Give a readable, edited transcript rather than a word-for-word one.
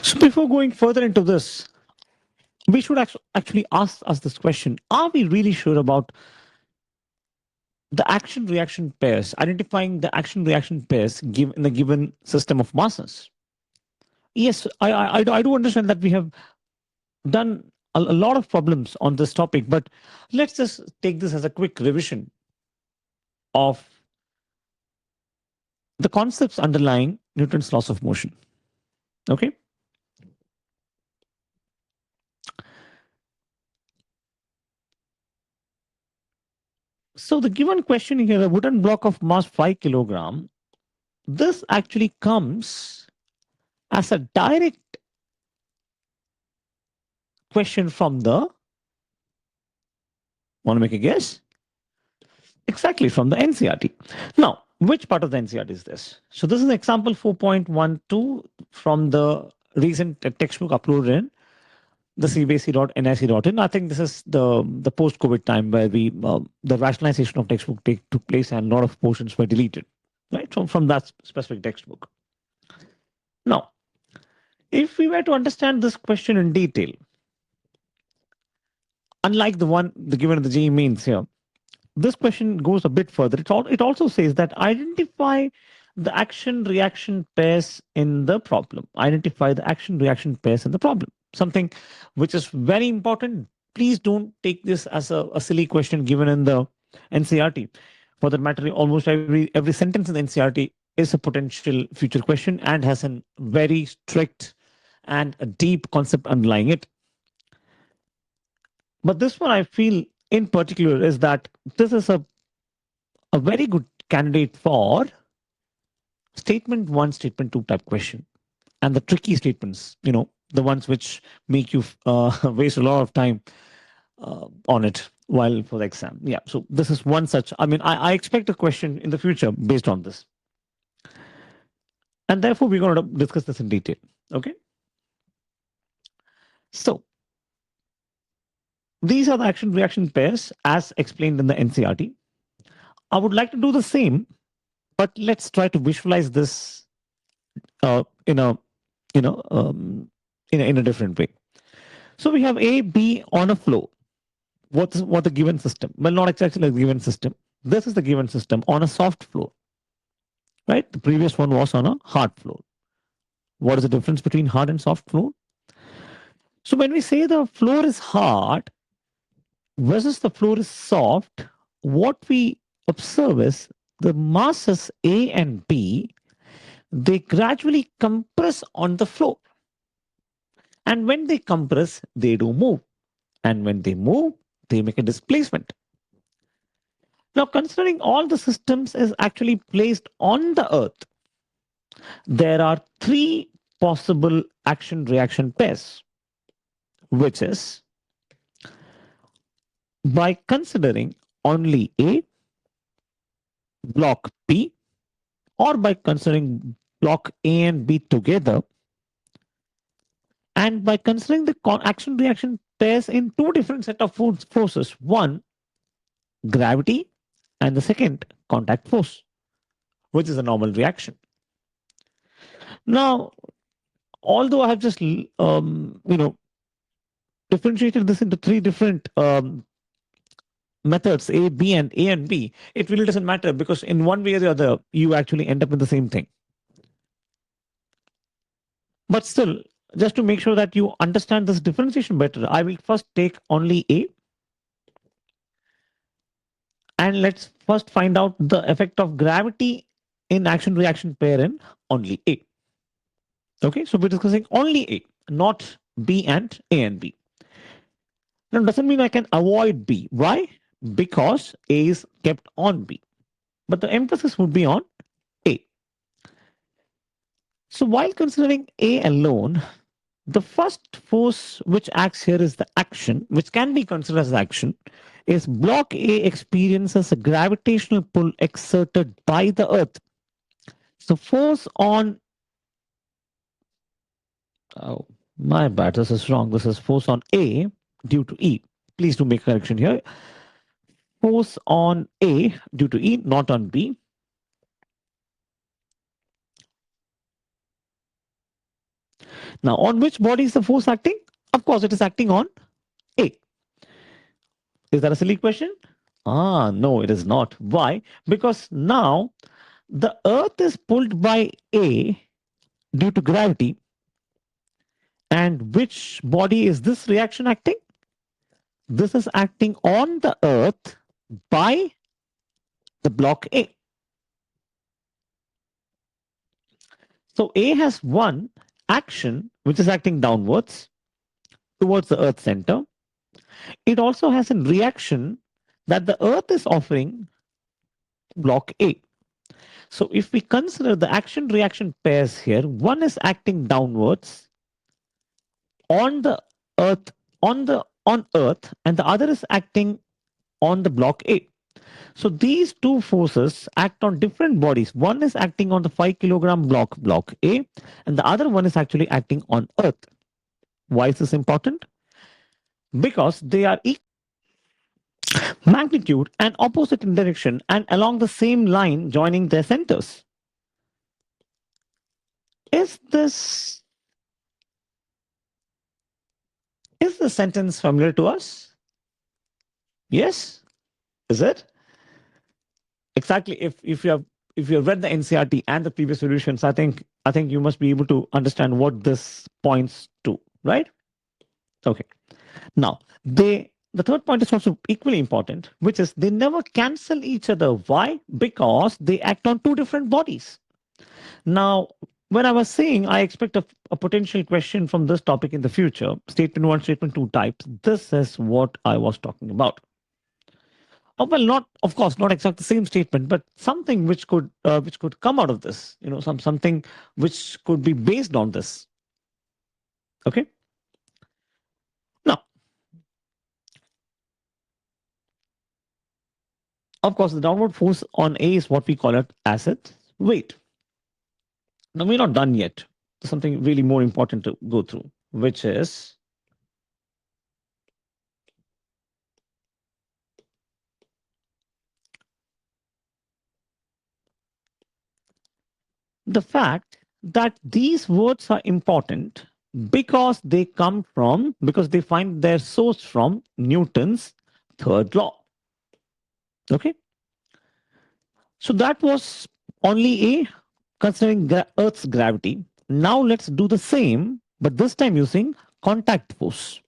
So before going further into this, we should actually ask us this question: are we really sure about the action reaction pairs, identifying the action reaction pairs in a given system of masses? Yes, I do understand that we have done a lot of problems on this topic, but let's just take this as a quick revision of the concepts underlying Newton's laws of motion. Okay. So the given question here, a wooden block of mass 5 kilogram, this actually comes as a direct question from the, want to make a guess? Exactly, from the NCRT. Now, which part of the NCRT is this? So this is example 4.12 from the recent textbook uploaded in the cbse.nic.in. I think this is the post-COVID time where the rationalization of textbook took place and a lot of portions were deleted, right? From that specific textbook. Now, if we were to understand this question in detail, unlike the given in the JEE mains here, this question goes a bit further. It also says that identify the action reaction pairs in the problem. Identify the action reaction pairs in the problem. Something which is very important. Please don't take this as a silly question given in the NCRT. For that matter, almost every sentence in the NCRT is a potential future question and has a very strict and a deep concept underlying it. But this one I feel in particular is that this is a very good candidate for statement one, statement two type question. And the tricky statements, the ones which make you waste a lot of time on it while for the exam. Yeah. So this is one such. I mean, I expect a question in the future based on this. And therefore, we're going to discuss this in detail. Okay. So these are the action reaction pairs as explained in the NCRT. I would like to do the same, but let's try to visualize this in a you know in a different way. So we have A, B on a flow. What the given system? Well, not exactly the given system. This is the given system on a soft floor, right? The previous one was on a hard floor. What is the difference between hard and soft floor? So when we say the floor is hard versus the floor is soft, what we observe is the masses A and B, they gradually compress on the floor. And when they compress, they do move. And when they move, they make a displacement. Now, considering all the systems is actually placed on the earth, there are three possible action reaction pairs, which is by considering only A, block B, or by considering block A and B together, and by considering the action reaction pairs in two different set of forces, one gravity and the second contact force, which is a normal reaction. Now, although I have just differentiated this into three different methods, A and B, it really doesn't matter because in one way or the other, you actually end up with the same thing. But still, just to make sure that you understand this differentiation better, I will first take only A and let's first find out the effect of gravity in action reaction pair in only A. Okay, so we're discussing only A, not B and A and B. Now, doesn't mean I can avoid B. Why? Because A is kept on B. But the emphasis would be on A. So while considering A alone, the first force which acts here is the action, which can be considered as action, is block A experiences a gravitational pull exerted by the earth. So force on, oh, my bad, this is wrong. This is force on A due to E. Please do make a correction here. Force on A due to E, not on B. Now, on which body is the force acting? Of course, it is acting on A. Is that a silly question? No, it is not. Why? Because now the Earth is pulled by A due to gravity. And which body is this reaction acting? This is acting on the Earth by the block A. So A has one action which is acting downwards towards the Earth center. It also has a reaction that the Earth is offering block A. So if we consider the action reaction pairs here, one is acting downwards on the Earth, on Earth, and the other is acting on the block A. So these two forces act on different bodies. One is acting on the 5 kilogram block A, and the other one is actually acting on Earth. Why is this important? Because they are equal magnitude and opposite in direction and along the same line joining their centers. Is this is the sentence familiar to us? Yes, is it? Exactly. If you have read the NCRT and the previous solutions, I think you must be able to understand what this points to, right? Okay. Now, the third point is also equally important, which is they never cancel each other. Why? Because they act on two different bodies. Now, when I was saying I expect a potential question from this topic in the future, statement one, statement two types, this is what I was talking about. Oh, well, not of course, not exactly the same statement, but something which could come out of this. Something which could be based on this. Okay. Now, of course, the downward force on A is what we call it as its weight. Now, we're not done yet. There's something really more important to go through, which is the fact that these words are important because they find their source from Newton's third law. Okay. So that was only A considering Earth's gravity. Now let's do the same, but this time using contact force.